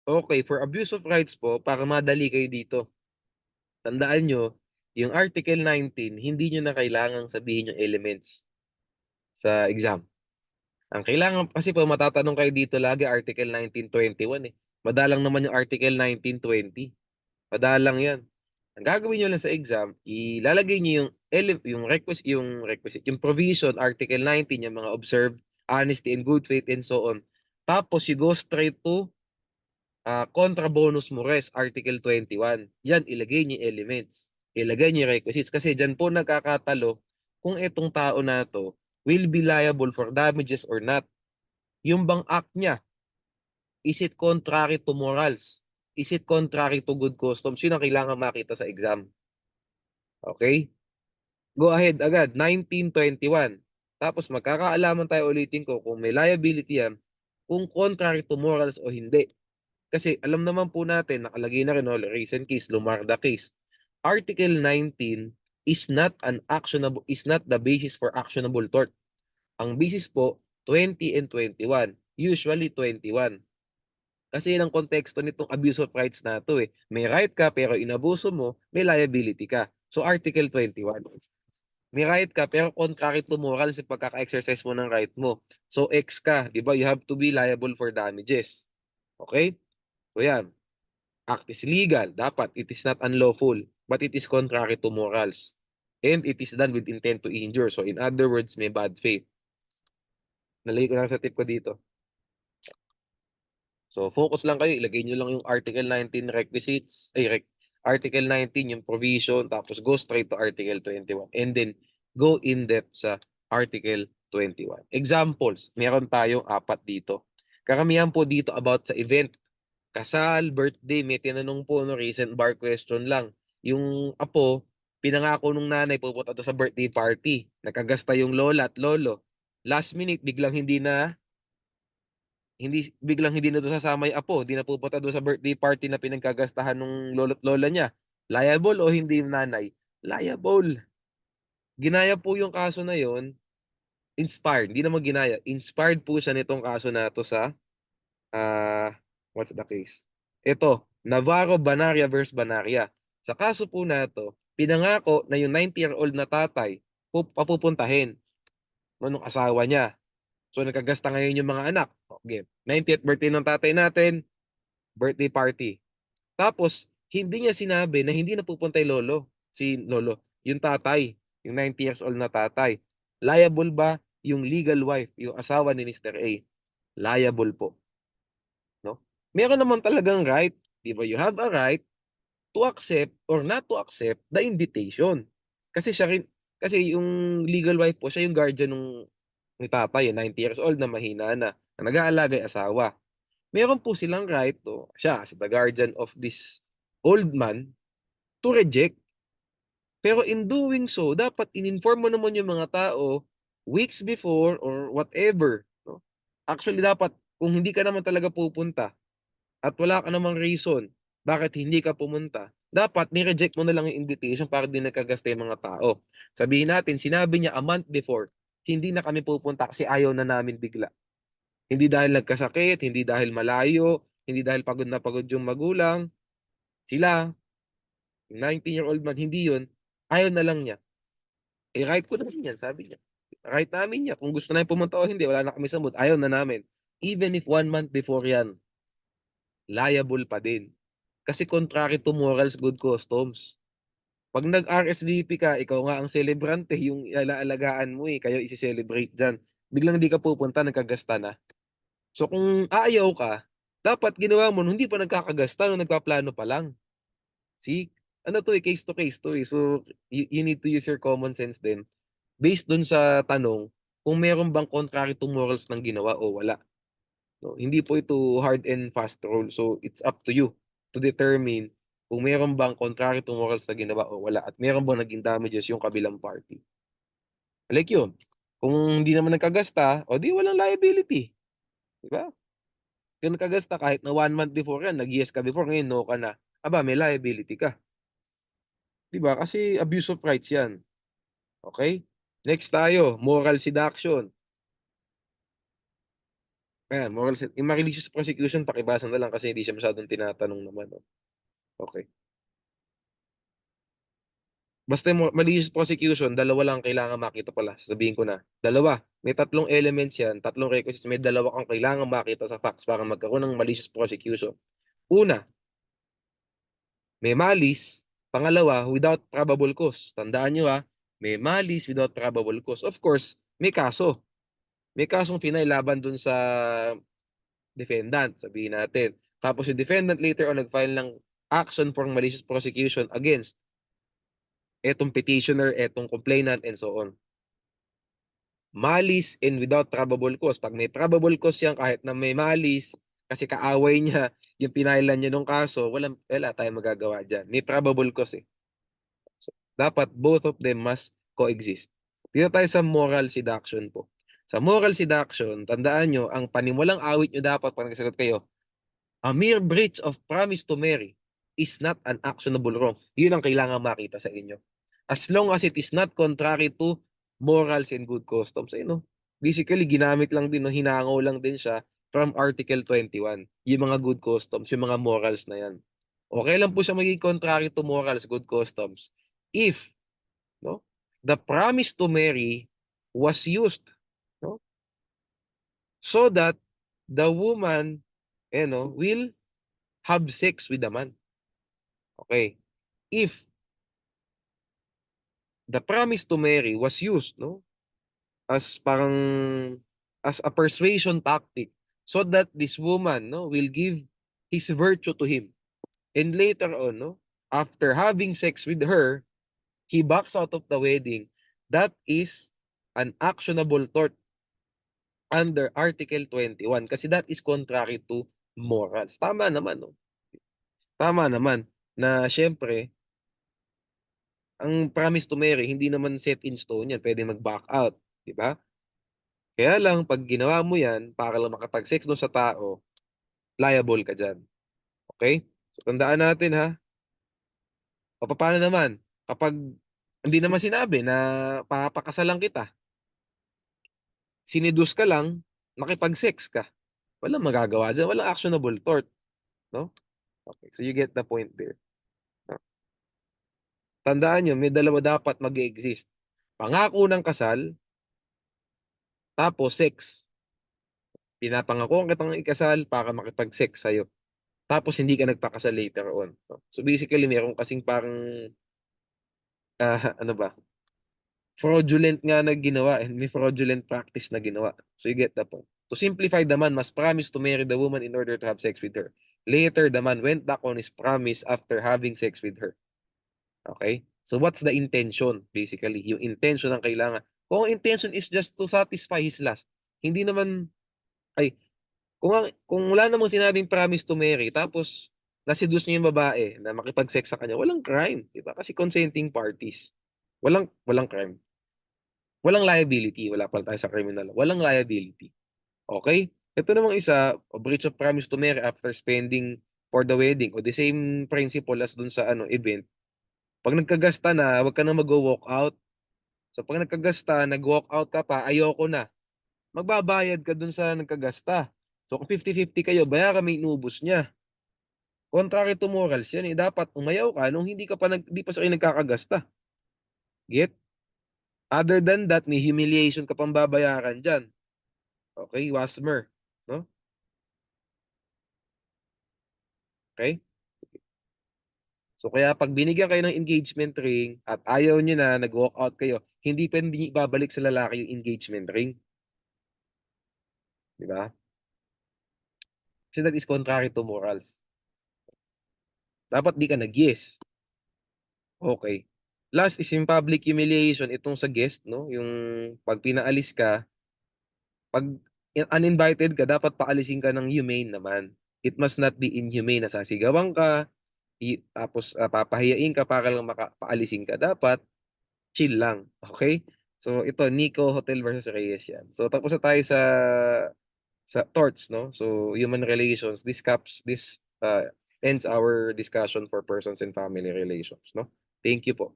Okay, for abuse of rights po, para madali kayo dito, tandaan nyo, yung Article 19, hindi nyo na kailangang sabihin yung elements sa exam. Ang kailangan, kasi po matatanong kayo dito lagi, Article 1921 eh. Madalang naman yung Article 1920. Madalang yan. Ang gagawin nyo lang sa exam, ilalagay nyo yung provision, Article 19, yung mga observed, honesty and good faith and so on. Tapos you go straight to contra bonus mores, Article 21. Yan, ilagay niyo yung elements. Ilagay niyo yung requisites. Kasi dyan po nagkakatalo kung itong tao na to will be liable for damages or not. Yung bang act niya, is it contrary to morals? Is it contrary to good customs? Yun ang kailangan makita sa exam. Okay? Go ahead agad, 1921. Tapos magkakaalaman tayo ulitin ko kung may liability yan, kung contrary to morals o hindi. Kasi alam naman po natin, nakalagay na rin, recent case, Lumarda case. Article 19 is not the basis for actionable tort. Ang basis po, 20 and 21. Usually 21. Kasi yun ang konteksto nitong abuse of rights na to eh. May right ka pero inabuso mo, may liability ka. So Article 21. May right ka pero contrary to morals yung pagkaka-exercise mo ng right mo. So X ka, di ba? You have to be liable for damages. Okay? So yan. Act is legal. Dapat it is not unlawful, but it is contrary to morals. And it is done with intent to injure. So in other words, may bad faith. Nalagay ko lang sa tip ko dito. So focus lang kayo, ilagay nyo lang yung Article 19 requisites, Article 19 yung provision, tapos go straight to Article 21. And then go in depth sa Article 21. Examples, meron tayong 4 dito. Karamihan po dito about sa event. Kasal, birthday, may tinanong po no, recent bar question lang. Yung apo, pinangako nung nanay pupunta to sa birthday party. Nakagasta yung lola at lolo. Last minute, biglang hindi na doon sasama yung apo. Hindi na pupunta doon sa birthday party na pinagkagastahan nung lolo at lola niya. Liable o hindi yung nanay? Liable. Ginaya po yung kaso na yon, inspired. Hindi naman ginaya. Inspired po siya nitong kaso na to sa what's the case? Ito, Navarro Banaria versus Banaria. Sa kaso po na to, pinangako na yung 90-year-old na tatay papupuntahin nung asawa niya. So nagkagasta ngayon yung mga anak. Okay. 90th birthday ng tatay natin, birthday party. Tapos, hindi niya sinabi na hindi na pupunta yung lolo. Si lolo, yung tatay, yung 90 years old na tatay. Liable ba yung legal wife, yung asawa ni Mr. A? Liable po. No? Meron naman talagang right, 'di ba? You have a right to accept or not to accept the invitation. Kasi siya rin, kasi yung legal wife po, siya yung guardian ni tatay, 90 years old na mahina na nag-aalaga yung asawa. Meron po silang right to, siya as the guardian of this old man, to reject. Pero in doing so, dapat in-inform mo naman yung mga tao weeks before or whatever. No? Actually, dapat, kung hindi ka naman talaga pupunta, at wala ka namang reason bakit hindi ka pumunta, dapat ni-reject mo na lang yung invitation para di nagkagasta yung mga tao. Sabihin natin, sinabi niya a month before, hindi na kami pupunta kasi ayaw na namin bigla. Hindi dahil nagkasakit, hindi dahil malayo, hindi dahil pagod na pagod yung magulang. Sila, yung 19-year-old man, hindi yun, ayaw na lang niya. Eh, right ko naman yan, sabi niya. Right namin niya. Kung gusto na pumunta o hindi, wala na kami sa mood. Ayaw na namin. Even if 1 month before yan, liable pa din. Kasi contrary to morals, good customs. Pag nag-RSVP ka, ikaw nga ang celebrante, yung alaalagaan mo kayo isi-celebrate dyan. Biglang di ka pupunta, nagkagasta na. So kung ayaw ka, dapat ginawa mo, hindi pa nagkakagasta, no, nagpaplano pa lang. See? Ano to case to case to So you need to use your common sense din. Based dun sa tanong, kung meron bang contrary to morals ng ginawa o wala. No, hindi po ito hard and fast rule. So it's up to you to determine kung meron bang contrary to morals na ginawa o wala at meron bang naging damages yung kabilang party. Like yun. Kung hindi naman nagkagasta, o di walang liability. Di ba? Kung nagkagasta kahit na 1 month before yan, nag-yes ka before, ngayon no ka na. Aba, may liability ka. Di ba? Kasi abuse of rights yan. Okay? Next tayo, moral seduction. Ayan, yung malicious prosecution pakibasa na lang kasi hindi siya masyadong tinatanong naman 'no. Okey. Basta yung malicious prosecution, dalawa lang kailangan makita pala, sasabihin ko na. Dalawa, may tatlong elements 'yan, tatlong requisites, may dalawa kang kailangang makita sa facts para magkaroon ng malicious prosecution. Una, may malice, pangalawa, without probable cause. Tandaan niyo, may malice without probable cause. Of course, may kaso. May kasong final laban dun sa defendant, sabihin natin. Tapos yung defendant later on nag-file ng action for malicious prosecution against etong petitioner, etong complainant, and so on. Malice and without probable cause. Pag may probable cause yan, kahit na may malice, kasi kaaway niya, yung pinailan niya nung kaso, wala tayong magagawa dyan. May probable cause eh. So, dapat both of them must coexist. Dito tayo sa moral seduction po. Sa moral seduction, tandaan nyo, ang panimulang awit nyo dapat pag nagsagot kayo, a mere breach of promise to marry is not an actionable wrong. Yun ang kailangan makita sa inyo. As long as it is not contrary to morals and good customs. Ayun, no? Basically, ginamit lang din, no? Hinango lang din siya from Article 21. Yung mga good customs, yung mga morals na yan. Okay lang po siya maging contrary to morals, good customs. If, no, the promise to marry was used, no, so that the woman, will have sex with the man. Okay. If the promise to marry was used, no, as parang as a persuasion tactic so that this woman, no, will give his virtue to him. And later on, no, after having sex with her, he backs out of the wedding. That is an actionable tort under Article 21 kasi that is contrary to morals. Tama naman, no? Tama naman na siyempre ang promise to marry hindi naman set in stone yan, pwede mag-back out, 'di ba? Kaya lang 'pag ginawa mo yan para lang makapag-sex dun sa tao, liable ka diyan, okey? So tandaan natin, o papaano naman kapag hindi naman sinabi na papakasalan kita, sineduce ka lang, nakipag-sex ka, walang magagawa diyan, walang actionable tort, 'no? Okay, so you get the point there, 'no? Tandaan niyo may dalawa dapat mag-e-exist, pangako ng kasal, tapos sex. Pinapangakohan kitang ikasal para makipag-sex sa'yo, tapos hindi ka nagpakasal later on, 'no? So, basically meron kasing parang, ano ba, fraudulent nga na ginawa and may fraudulent practice na ginawa. So, you get the point. To simplify, the man must promise to marry the woman in order to have sex with her. Later, the man went back on his promise after having sex with her. Okay? So, what's the intention? Basically, yung intention ang kailangan. Kung ang intention is just to satisfy his lust, hindi naman, ay, kung wala namang sinabing promise to marry tapos na-seduce niya yung babae na makipag-sex sa kanya, walang crime, 'di ba? Kasi consenting parties. Walang walang crime. Walang liability, wala pala tayo sa criminal, walang liability, okey? Ito namang isa, a breach of promise to marry after spending for the wedding o the same principle as dun sa ano, event. 'Pag nagkagasta na, wag ka na magwo-walkout. So 'pag nagkagasta, nag-walkout ka pa, ayoko na, magbabayad ka dun sa nagkagasta. So kung 50-50 kayo, bayaran mo yung inubos niya. Contrary to morals yan, eh, dapat umayaw ka nung hindi pa sa kayo nagkakagasta, get? Other than that, may humiliation ka pang babayaran diyan, okey, WASMER, 'no, okey? So kaya 'pag binigyan kayo ng engagement ring at ayaw niyo na, nag-walkout kayo, hindi puwedeng niyo ibabalik sa lalaki yung engagement ring, 'di ba? Kasi that is contrary to morals. Dapat 'di ka nag-yes, okey. Last is yung public humiliation, itong sa guest 'no, yung 'pag pinaalis ka, 'pag uninvited ka dapat paalisin ka ng humane naman. It must not be inhumane na sasigawan ka, tapos, papahiyain ka para lang paalisin ka. Dapat chill lang, okey? So ito, Nico Hotel versus Reyes 'yan. So tapos na tayo sa torts 'no, so human relations. This ends our discussion for persons and family relations 'no. Thank you po.